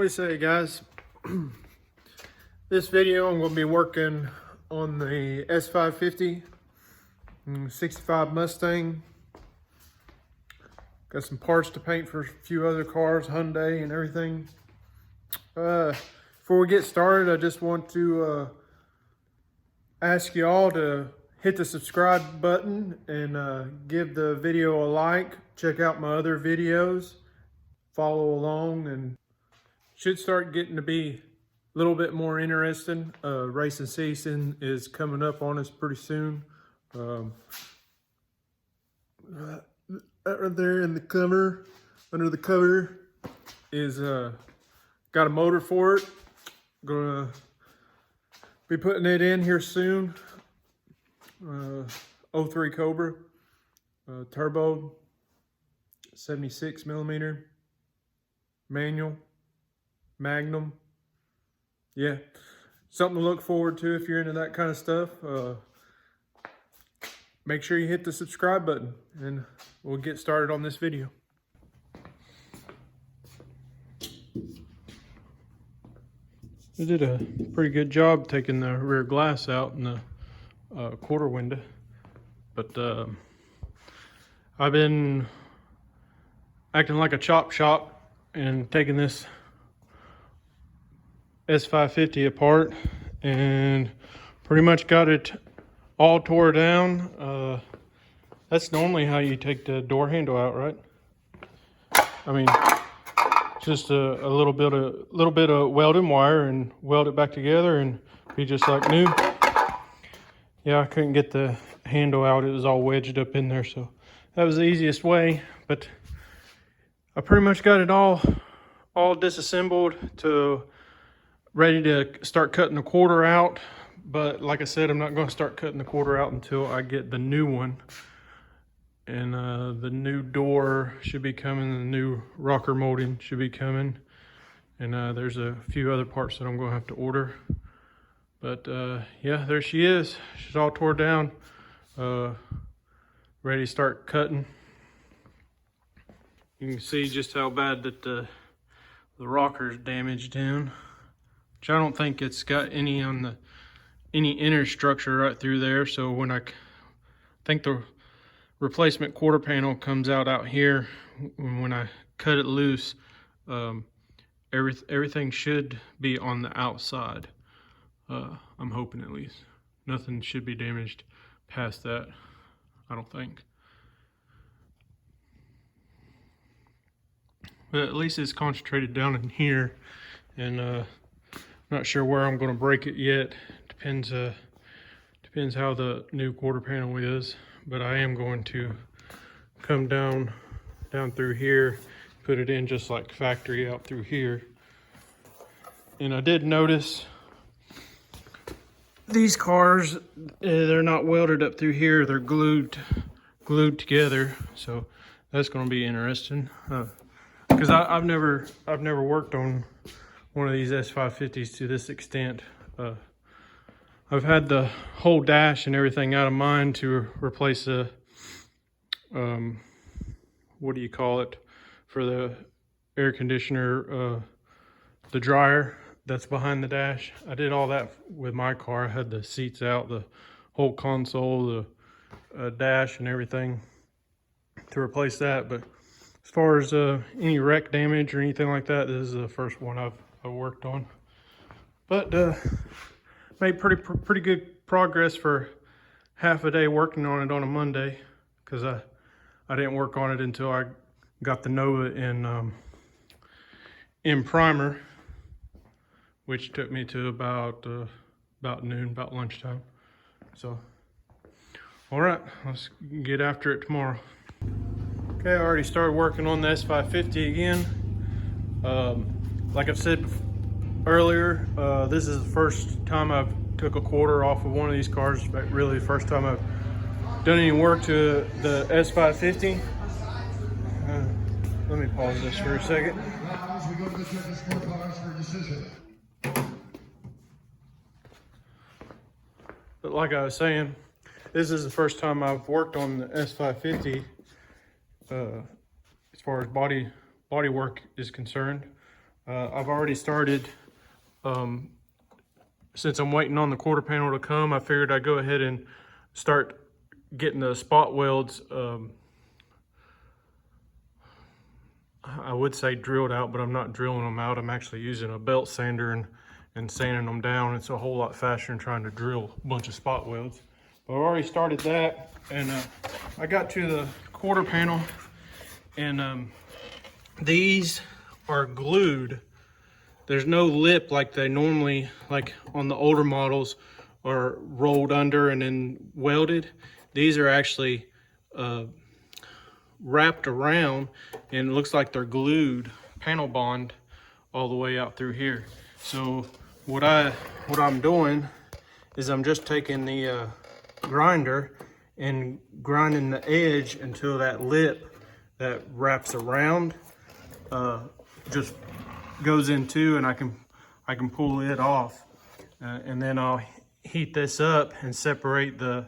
What do you say, guys? This video I'm going to be working on the S550 65 Mustang. Got some parts to paint for a few other cars, Hyundai and everything. Before we get started, I just want to ask you all to hit the subscribe button and give the video a like. Check out my other videos, follow along, and should start getting to be a little bit more interesting. Racing season is coming up on us pretty soon. Right there in the cover, under the cover, is got a motor for it. Gonna be putting it in here soon. 03 Cobra, turbo, 76 millimeter, manual, Magnum. Yeah, something to look forward to if you're into that kind of stuff. Make sure you hit the subscribe button and we'll get started on this video. They did a pretty good job taking the rear glass out and the quarter window, but I've been acting like a chop shop and taking this S550 apart and pretty much got it all tore down. That's normally how you take the door handle out, right? I mean, just a little bit of welding wire and weld it back together and be just like new. Yeah, I couldn't get the handle out. It was all wedged up in there, so that was the easiest way. But I pretty much got it all disassembled to ready to start cutting the quarter out. But like I said, I'm not going to start cutting the quarter out until I get the new one. And the new door should be coming. The new rocker molding should be coming. And there's a few other parts that I'm going to have to order. But yeah, there she is. She's all tore down. Ready to start cutting. You can see just how bad that the rocker's damaged in. Which I don't think it's got any on any inner structure right through there. So when I think the replacement quarter panel comes out here, when I cut it loose, everything should be on the outside. I'm hoping, at least. Nothing should be damaged past that, I don't think. But at least it's concentrated down in here, and not sure where I'm going to break it yet. Depends how the new quarter panel is. But I am going to come down through here, put it in just like factory out through here. And I did notice these cars, they're not welded up through here. They're glued together. So that's going to be interesting. Because I've never worked on one of these S550s to this extent. I've had the whole dash and everything out of mine to replace a what do you call it, for the air conditioner, the dryer that's behind the dash. I did all that with my car. I had the seats out, the whole console, the dash and everything to replace that. But as far as any wreck damage or anything like that, this is the first one I've worked on. But made pretty good progress for half a day working on it on a Monday, because I didn't work on it until I got the Nova in primer, which took me to about noon, about lunchtime. So, all right, let's get after it tomorrow. Okay, I already started working on the S550 again. Like I've said earlier, this is the first time I've took a quarter off of one of these cars. In fact, really the first time I've done any work to the S550. Let me pause this for a second. But like I was saying, this is the first time I've worked on the S550 as far as body work is concerned. I've already started, since I'm waiting on the quarter panel to come, I figured I'd go ahead and start getting the spot welds, I would say drilled out, but I'm not drilling them out. I'm actually using a belt sander and sanding them down. It's a whole lot faster than trying to drill a bunch of spot welds. But I've already started that, and I got to the quarter panel, and these are glued. There's no lip like they normally, like on the older models, are rolled under and then welded. These are actually wrapped around, and it looks like they're glued, panel bond, all the way out through here. So what I'm doing is I'm just taking the grinder and grinding the edge until that lip that wraps around just goes into, and I can pull it off, and then I'll heat this up and separate the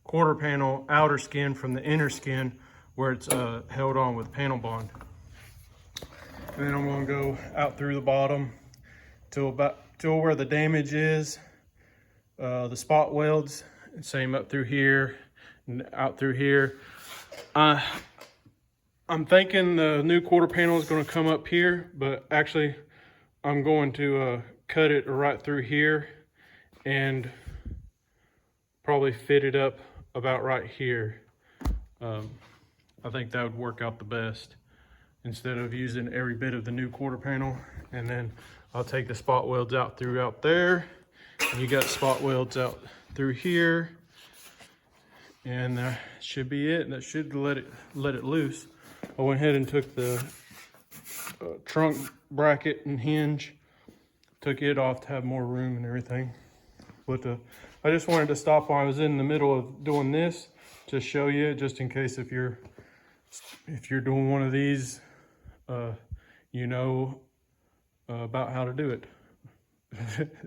quarter panel outer skin from the inner skin where it's held on with panel bond. And then I'm going to go out through the bottom till where the damage is, the spot welds, and same up through here and out through here. I'm thinking the new quarter panel is going to come up here, but actually I'm going to cut it right through here and probably fit it up about right here. I think that would work out the best, instead of using every bit of the new quarter panel. And then I'll take the spot welds out throughout there, and you got spot welds out through here, and that should be it. And that should let it loose. I went ahead and took the trunk bracket and hinge, took it off to have more room and everything. But I just wanted to stop while I was in the middle of doing this to show you, just in case if you're doing one of these, you know about how to do it.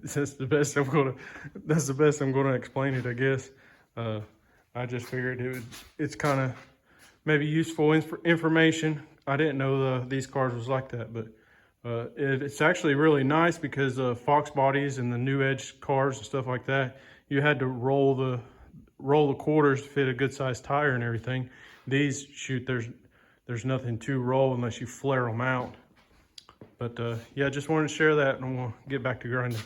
That's the best I'm gonna explain it, I guess. I just figured it's kind of maybe useful information. I didn't know these cars was like that, but it's actually really nice, because Fox bodies and the new Edge cars and stuff like that, you had to roll the quarters to fit a good sized tire and everything. These, shoot, there's nothing to roll unless you flare them out. But yeah, just wanted to share that, and we'll get back to grinding.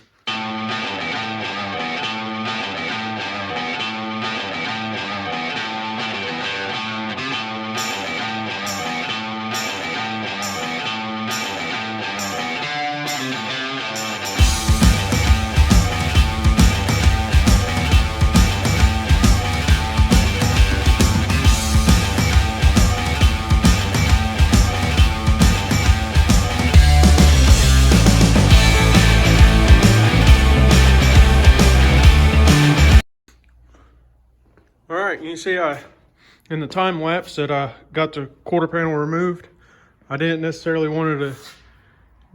All right, you see in the time lapse that I got the quarter panel removed. I didn't necessarily want to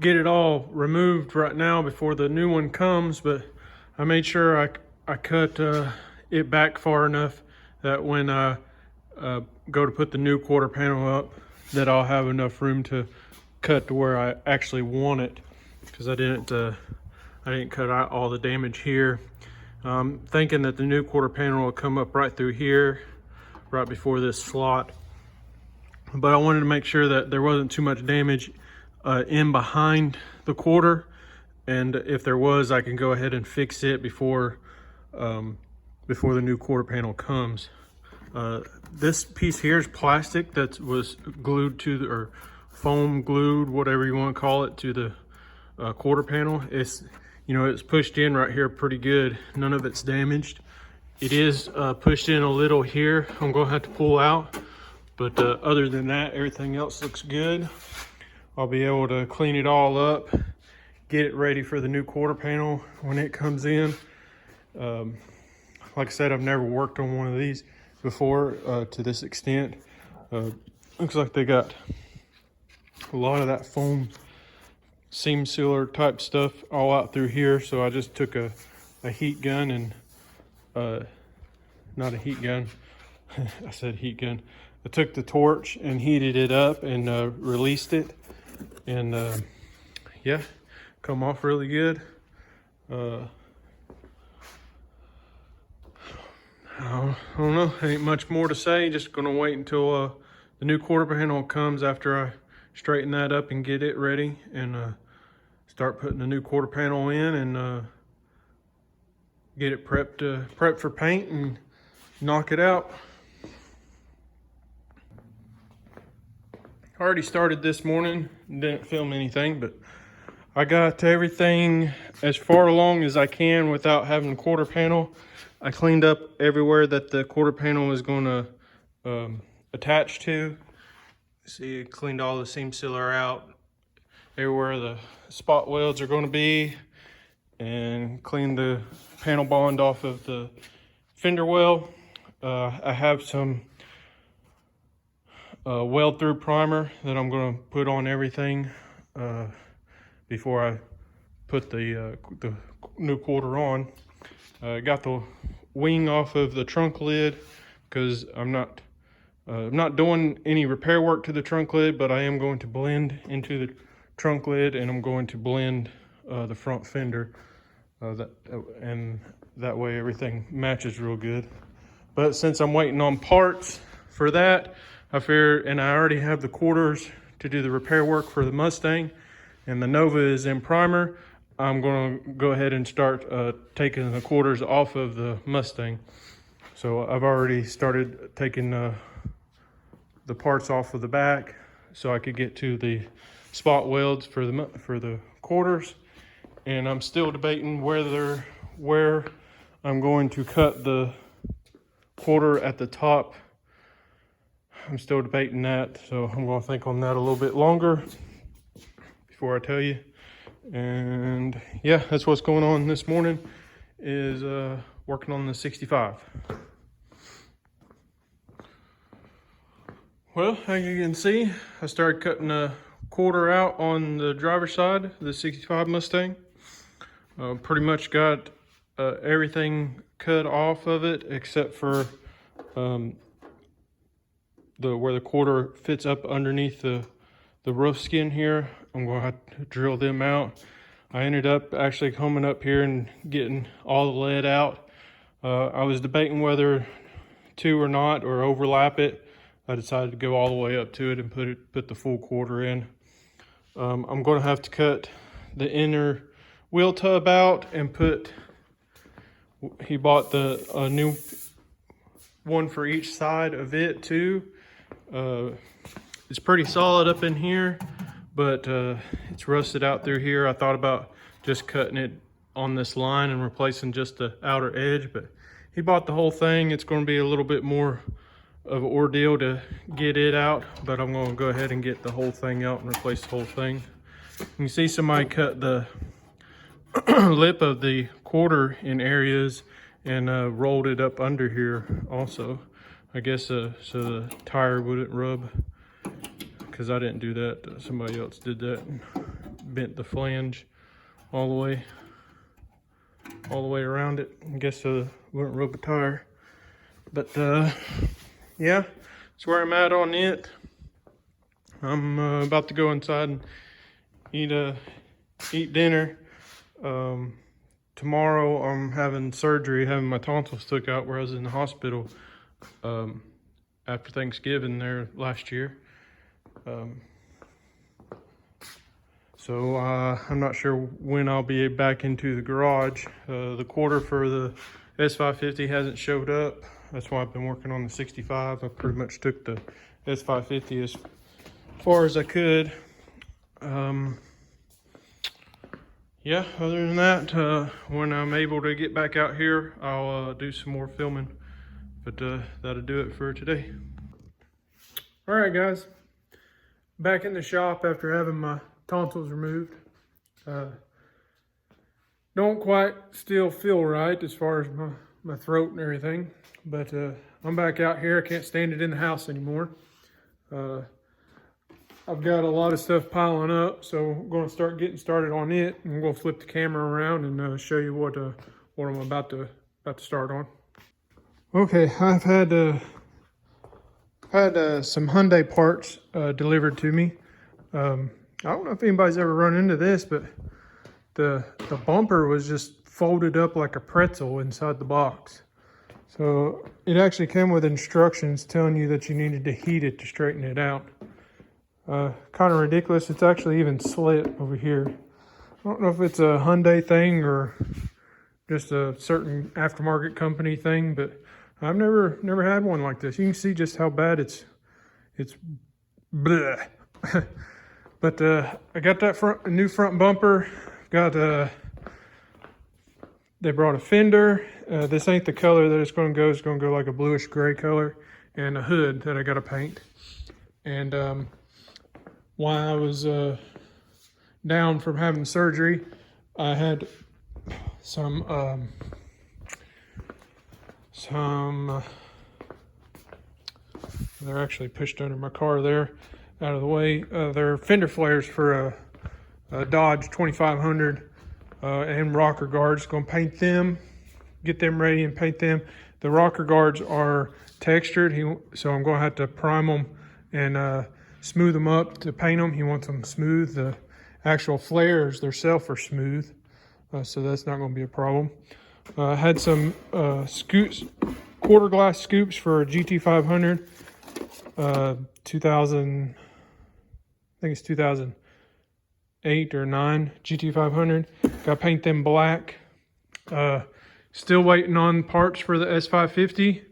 get it all removed right now before the new one comes, but I made sure I cut it back far enough that when I go to put the new quarter panel up, that I'll have enough room to cut to where I actually want it, because I didn't cut out all the damage here. Thinking that the new quarter panel will come up right through here, right before this slot. But I wanted to make sure that there wasn't too much damage in behind the quarter, and if there was, I can go ahead and fix it before the new quarter panel comes. This piece here is plastic that was glued to or foam glued, whatever you want to call it, to the quarter panel. It's pushed in right here pretty good. None of it's damaged. It is pushed in a little here. I'm gonna have to pull out, but other than that, everything else looks good. I'll be able to clean it all up, get it ready for the new quarter panel when it comes in. Like I said, I've never worked on one of these before to this extent. Looks like they got a lot of that foam seam sealer type stuff all out through here. So I just took a heat gun and not a heat gun, I said heat gun. I took the torch and heated it up and released it, And yeah, come off really good. I don't know, ain't much more to say. Just gonna wait until the new quarter panel comes after I straighten that up and get it ready, and start putting the new quarter panel in, and get it prepped for paint and knock it out. I already started this morning, didn't film anything, but I got everything as far along as I can without having a quarter panel. I cleaned up everywhere that the quarter panel is going to attach to. See, I cleaned all the seam sealer out, everywhere the spot welds are going to be, and cleaned the panel bond off of the fender well. I have some weld through primer that I'm going to put on everything before I put the new quarter on. Got the wing off of the trunk lid because I'm not doing any repair work to the trunk lid, but I am going to blend into the trunk lid, and I'm going to blend the front fender, and that way everything matches real good. But since I'm waiting on parts for that, I figured, and I already have the quarters to do the repair work for the Mustang, and the Nova is in primer, I'm going to go ahead and start taking the quarters off of the Mustang. So I've already started taking the parts off of the back so I could get to the spot welds for the quarters. And I'm still debating where I'm going to cut the quarter at the top. I'm still debating that, so I'm going to think on that a little bit longer before I tell you. And yeah, that's what's going on this morning, is working on the 65. Well, as you can see, I started cutting a quarter out on the driver's side of the 65 Mustang. Pretty much got everything cut off of it except for where the quarter fits up underneath the roof skin here. I'm going to have to drill them out. I ended up actually coming up here and getting all the lead out. I was debating whether to or not, or overlap it. I decided to go all the way up to it and put the full quarter in. I'm going to have to cut the inner wheel tub out and he bought a new one for each side of it too. It's pretty solid up in here, but it's rusted out through here. I thought about just cutting it on this line and replacing just the outer edge, but he bought the whole thing. It's going to be a little bit more of an ordeal to get it out, but I'm going to go ahead and get the whole thing out and replace the whole thing. You can see somebody cut the lip of the quarter in areas and rolled it up under here also. I guess so the tire wouldn't rub, because I didn't do that. Somebody else did that and bent the flange all the way around it. I guess so it wouldn't rub the tire. But yeah, that's where I'm at on it. I'm about to go inside and eat dinner. Tomorrow I'm having surgery, having my tonsils took out where I was in the hospital after Thanksgiving there last year. So I'm not sure when I'll be back into the garage. The quarter for the S550 hasn't showed up. That's why I've been working on the 65. I pretty much took the S550 as far as I could. Yeah, other than that, when I'm able to get back out here, I'll do some more filming. But that'll do it for today. All right, guys. Back in the shop after having my tonsils removed. Don't quite still feel right as far as my throat and everything. But I'm back out here. I can't stand it in the house anymore. I've got a lot of stuff piling up, so I'm going to start getting started on it. I'm going to flip the camera around and show you what I'm about to start on. Okay, I've had some Hyundai parts delivered to me. I don't know if anybody's ever run into this, but the bumper was just folded up like a pretzel inside the box. So it actually came with instructions telling you that you needed to heat it to straighten it out. Kind of ridiculous. It's actually even slit over here. I don't know if it's a Hyundai thing or just a certain aftermarket company thing, but I've never had one like this. You can see just how bad it's bleh. But I got that new front bumper. Got they brought a fender. This ain't the color that it's going to go. It's going to go like a bluish gray color, and a hood that I got to paint. And while I was down from having surgery, I had some they're actually pushed under my car there, out of the way. They're fender flares for a Dodge 2500 and rocker guards. Going to paint them, get them ready and paint them. The rocker guards are textured, so I'm going to have to prime them and smooth them up to paint them. He wants them smooth. The actual flares themselves are smooth, so that's not going to be a problem. I had some scoops, quarter glass scoops for a GT500, 2000, I think it's 2008 or 9 GT500. Got to paint them black. Still waiting on parts for the S550.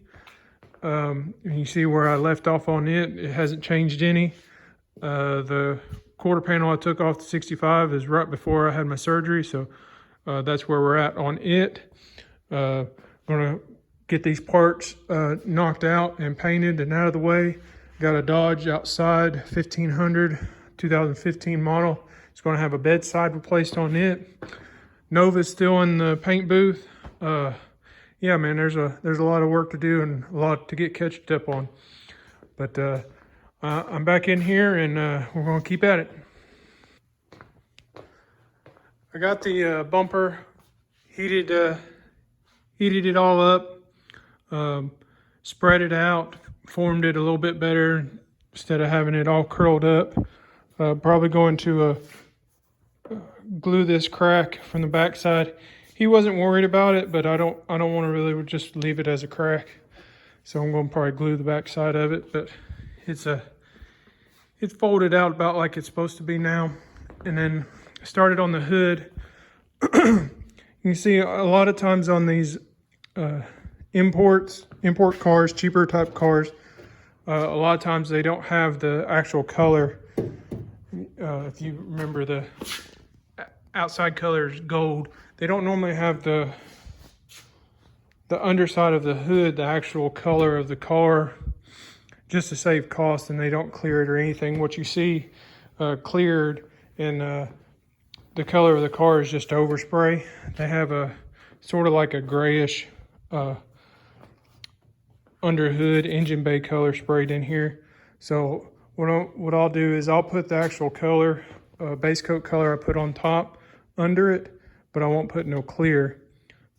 You see where I left off on it. It hasn't changed any. The quarter panel I took off the 65 is right before I had my surgery, so that's where we're at on it. Gonna get these parts knocked out and painted and out of the way. Got a Dodge outside 1500 2015 model. It's going to have a bedside replaced on it. Nova's still in the paint booth. Yeah, man, there's a lot of work to do and a lot to get catched up on. But I'm back in here and we're going to keep at it. I got the bumper heated it all up, spread it out, formed it a little bit better instead of having it all curled up. Probably going to glue this crack from the backside. He wasn't worried about it, but I don't want to really just leave it as a crack. So I'm going to probably glue the backside of it, but it's folded out about like it's supposed to be now. And then started on the hood. You can see a lot of times on these import cars, cheaper type cars, a lot of times they don't have the actual color. If you remember, the outside color is gold. They don't normally have the underside of the hood, the actual color of the car, just to save cost, and they don't clear it or anything. What you see cleared and the color of the car is just overspray. They have a sort of like a grayish under hood engine bay color sprayed in here. So what I'll do is I'll put the actual color, base coat color I put on top under it, but I won't put no clear.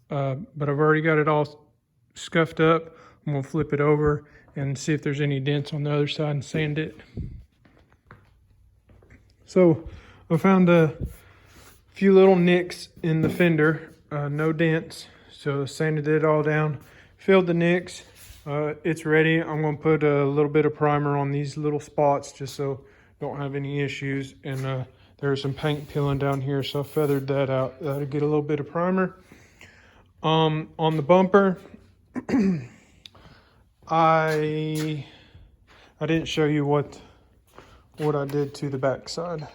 But I've already got it all scuffed up. I'm gonna flip it over and see if there's any dents on the other side and sand it. So I found a few little nicks in the fender, no dents. So sanded it all down, filled the nicks. It's ready. I'm going to put a little bit of primer on these little spots just so don't have any issues. And there's some paint peeling down here, so I feathered that out. That'll get a little bit of primer. On the bumper, I didn't show you what I did to the backside.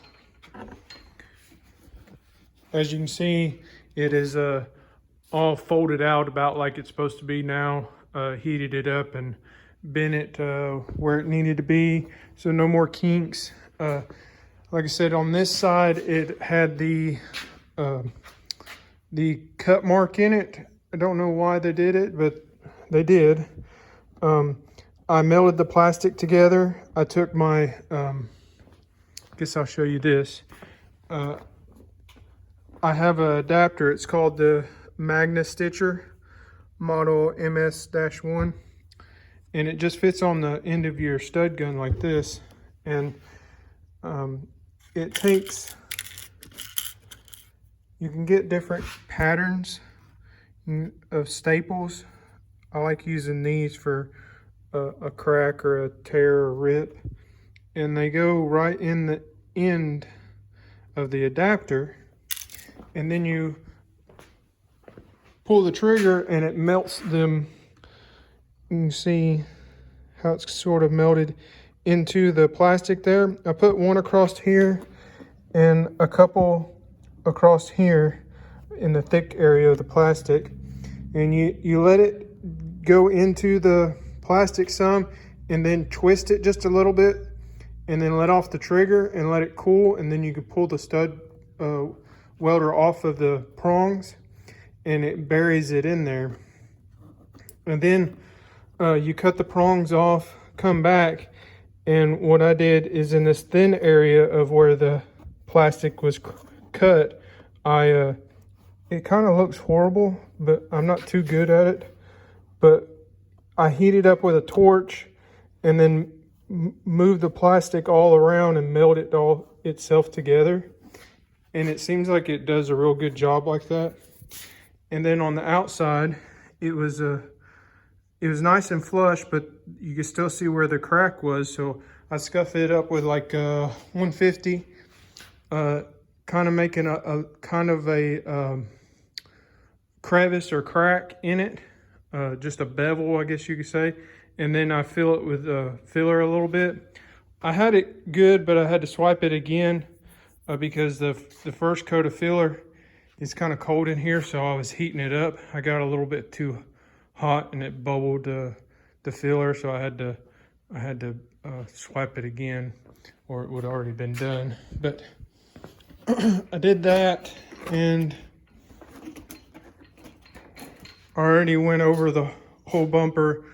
As you can see, it is all folded out about like it's supposed to be now. Heated it up and bent it where it needed to be, so no more kinks. Like I said, on this side it had the cut mark in it. I don't know why they did it, but they did. I melted the plastic together. I took my guess I'll show you this. I have an adapter. It's called the Magna Stitcher model MS-1, and it just fits on the end of your stud gun like this. And it takes, you can get different patterns of staples. I like using these for a crack or a tear or rip, and they go right in the end of the adapter, and then you pull the trigger and it melts them. You can see how it's sort of melted into the plastic there. I put one across here and a couple across here in the thick area of the plastic, and you let it go into the plastic some, and then twist it just a little bit, and then let off the trigger and let it cool, and then you can pull the stud welder off of the prongs, and it buries it in there. And then you cut the prongs off, come back, and what I did is in this thin area of where the plastic was cut, it kind of looks horrible, but I'm not too good at it. But I heat it up with a torch and then move the plastic all around and melt it all itself together. And it seems like it does a real good job like that. And then on the outside, it was nice and flush, but you can still see where the crack was. So I scuffed it up with like 150, kind of making a kind of a crevice or crack in it, just a bevel, I guess you could say. And then I fill it with filler a little bit. I had it good, but I had to swipe it again because the first coat of filler is kind of cold in here, so I was heating it up. I got a little bit too hot and it bubbled the filler, so I had to swipe it again, or it would have already been done. But I did that, and I already went over the whole bumper.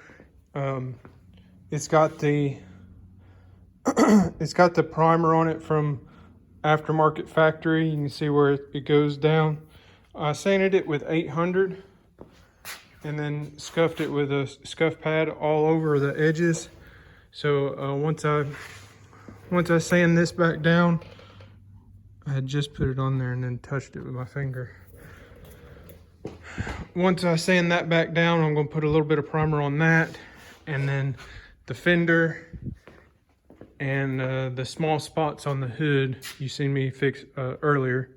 It's got the primer on it from aftermarket factory. You can see where it goes down. I sanded it with 800 and then scuffed it with a scuff pad all over the edges. So once I sand this back down, I had just put it on there and then touched it with my finger. Once I sand that back down, I'm going to put a little bit of primer on that, and then the fender and the small spots on the hood you seen me fix earlier.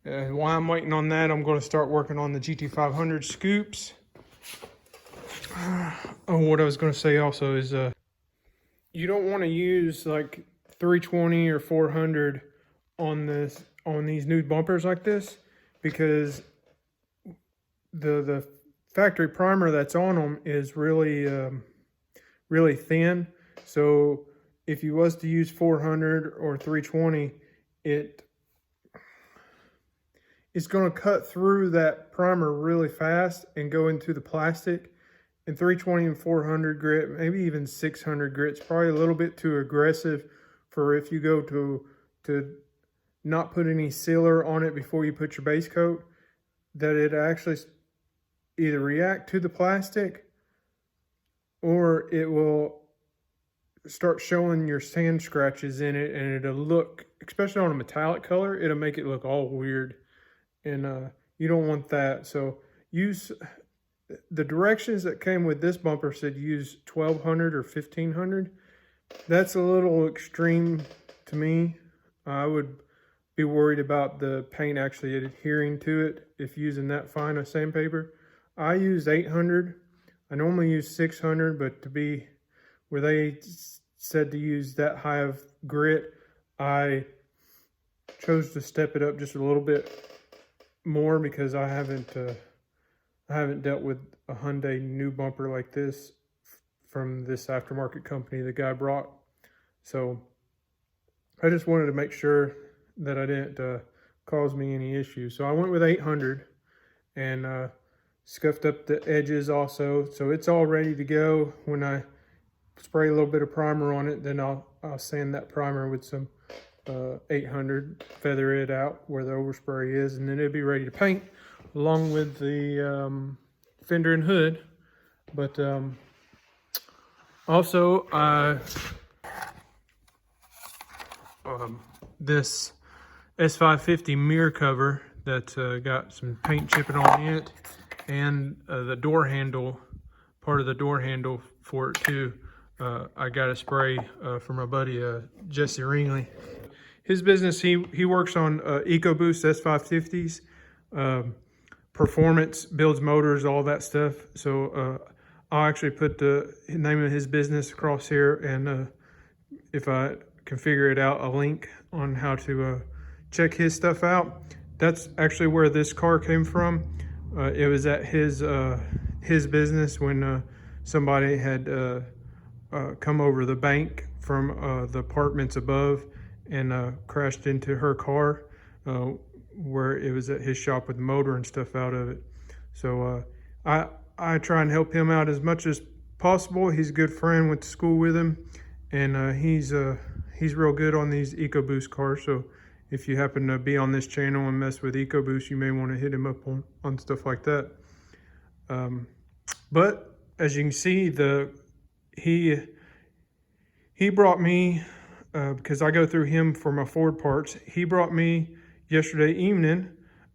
While I'm waiting on that, I'm going to start working on the GT500 scoops. Oh, what I was going to say also is you don't want to use like 320 or 400 on these new bumpers like this, because the factory primer that's on them is really really thin. So if you was to use 400 or 320, it's going to cut through that primer really fast and go into the plastic. And 320 and 400 grit, maybe even 600 grit's probably a little bit too aggressive for if you go to not put any sealer on it before you put your base coat, that it actually either react to the plastic or it will start showing your sand scratches in it, and it'll look, especially on a metallic color, it'll make it look all weird. And you don't want that. So use the directions that came with this bumper said use 1200 or 1500. That's a little extreme to me. I would be worried about the paint actually adhering to it if using that fine of sandpaper. I use 800. I normally use 600, but to be where they said to use that high of grit, I chose to step it up just a little bit more because I haven't dealt with a Hyundai new bumper like this from this aftermarket company the guy brought. So I just wanted to make sure that I didn't cause me any issues. So I went with 800 and scuffed up the edges also. So it's all ready to go. When I spray a little bit of primer on it, then I'll sand that primer with some 800, feather it out where the overspray is, and then it'll be ready to paint along with the fender and hood. But also this S550 mirror cover that's got some paint chipping on it, and the door handle, part of the door handle for it too. I got a spray from my buddy Jesse Ringley. His business, he works on EcoBoost S550s, performance, builds motors, all that stuff. So I'll actually put the name of his business across here, and if I can figure it out, a link on how to check his stuff out. That's actually where this car came from. It was at his business when somebody had come over the bank from the apartments above and crashed into her car, where it was at his shop with the motor and stuff out of it. So I try and help him out as much as possible. He's a good friend, went to school with him, and he's real good on these EcoBoost cars. So if you happen to be on this channel and mess with EcoBoost, you may want to hit him up on stuff like that. But as you can see, he brought me, because I go through him for my Ford parts, he brought me yesterday evening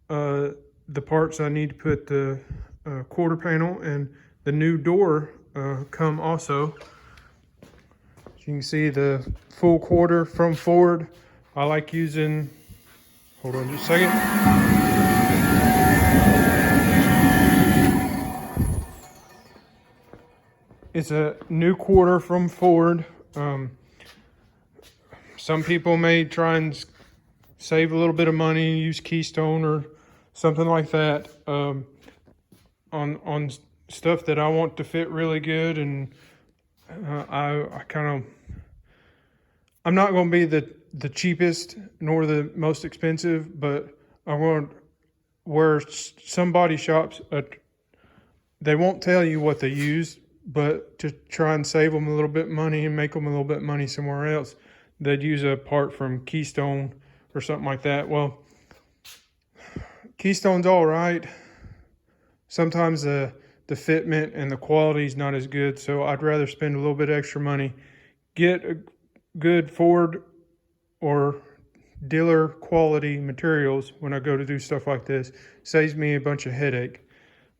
the parts I need to put the quarter panel and the new door come also. As you can see, the full quarter from Ford. I like using, hold on just a second. It's a new quarter from Ford. Some people may try and save a little bit of money, use Keystone or something like that on stuff that I want to fit really good. And I'm not going to be the cheapest nor the most expensive, but I want, where some body shops, they won't tell you what they use, but to try and save them a little bit of money and make them a little bit of money somewhere else, they'd use a part from Keystone or something like that. Well, Keystone's all right. Sometimes the fitment and the quality is not as good, so I'd rather spend a little bit extra money, get a good Ford or dealer quality materials when I go to do stuff like this. Saves me a bunch of headache.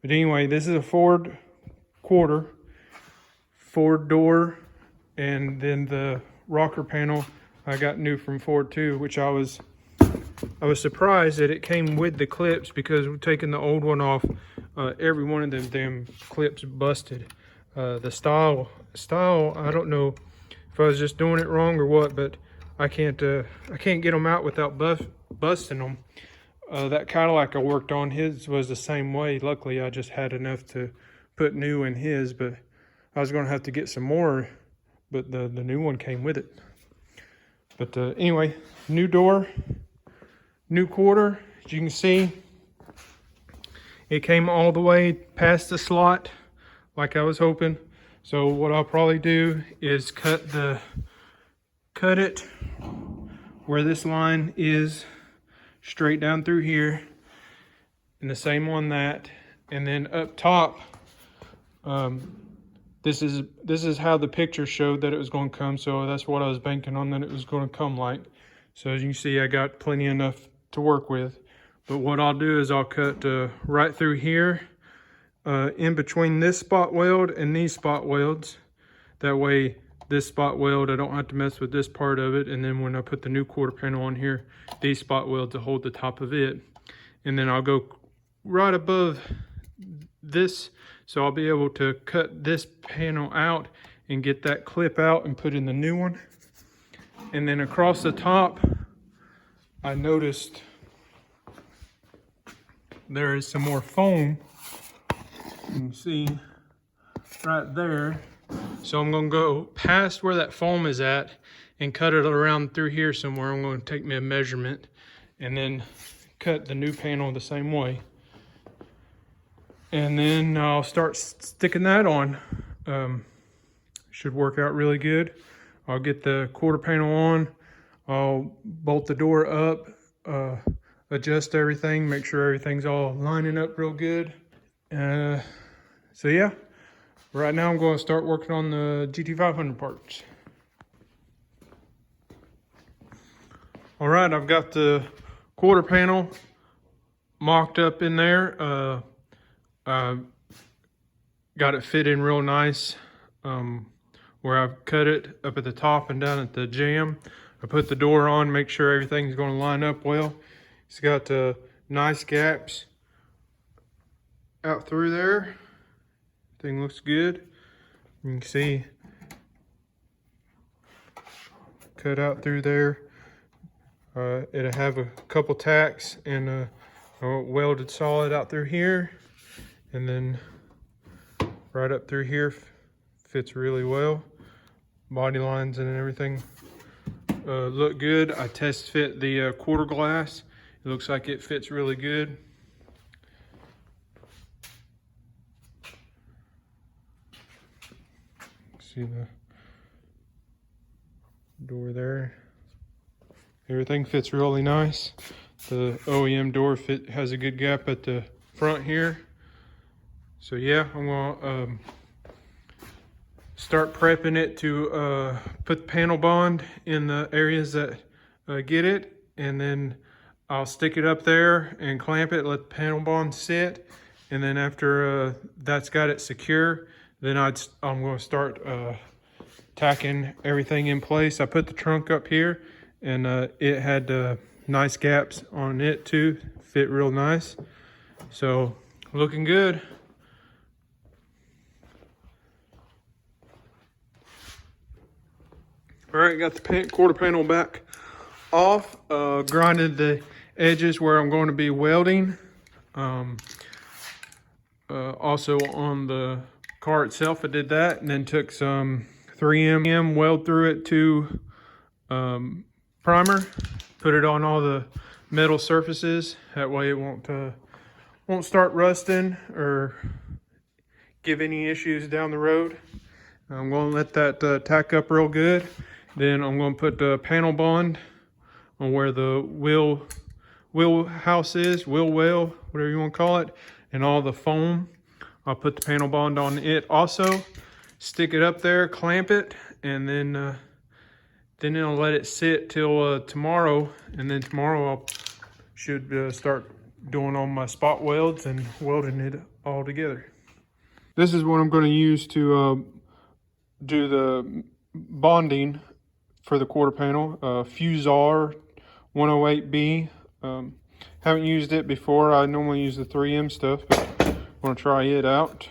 But anyway, this is a Ford quarter, Ford door, and then the rocker panel I got new from Ford too, which I was surprised that it came with the clips, because we're taking the old one off. Every one of them damn clips busted. The style, I don't know if I was just doing it wrong or what, but I can't get them out without busting them. That Cadillac I worked on, his was the same way. Luckily, I just had enough to put new in his, but I was going to have to get some more, but the new one came with it. But anyway, new door, new quarter. As you can see, it came all the way past the slot like I was hoping. So what I'll probably do is cut it where this line is, straight down through here, and the same on that. And then up top, this is how the picture showed that it was going to come, so that's what I was banking on, that it was going to come like. So as you can see, I got plenty enough to work with. But what I'll do is I'll cut right through here, in between this spot weld and these spot welds. That way, this spot weld, I don't have to mess with this part of it. And then when I put the new quarter panel on here, these spot welds will hold the top of it. And then I'll go right above this, so I'll be able to cut this panel out and get that clip out and put in the new one. And then across the top, I noticed there is some more foam. You can see right there. So I'm gonna go past where that foam is at and cut it around through here somewhere. I'm gonna take me a measurement and then cut the new panel the same way. And then I'll start sticking that on. Should work out really good. I'll get the quarter panel on. I'll bolt the door up, adjust everything, make sure everything's all lining up real good. So yeah, right now I'm going to start working on the GT500 parts. All right, I've got the quarter panel mocked up in there. Got it fit in real nice where I've cut it up at the top and down at the jamb. I put the door on, make sure everything's going to line up well. It's got nice gaps out through there. Thing looks good. You can see cut out through there. It'll have a couple tacks and a welded solid out through here, and then right up through here fits really well. Body lines and everything look good. I test fit the quarter glass. It looks like it fits really good. See the door there. Everything fits really nice. The OEM door has a good gap at the front here. So yeah, I'm gonna start prepping it to put the panel bond in the areas that get it, and then I'll stick it up there and clamp it, let the panel bond sit, and then after that's got it secure, then I'm going to start tacking everything in place. I put the trunk up here, and it had nice gaps on it too, fit real nice. So looking good. All right, got the quarter panel back off. Grinded the edges where I'm going to be welding. Also on the car itself, I did that, and then took some 3M weld through it to primer. Put it on all the metal surfaces. That way it won't start rusting or give any issues down the road. I'm going to let that tack up real good. Then I'm going to put the panel bond on where the wheel house is, wheel well, whatever you want to call it, and all the foam. I'll put the panel bond on it also, stick it up there, clamp it, and then I'll let it sit till tomorrow, and then tomorrow I should start doing all my spot welds and welding it all together. This is what I'm going to use to do the bonding for the quarter panel. Fusar 108B. Haven't used it before. I normally use the 3M stuff, but I want to try it out.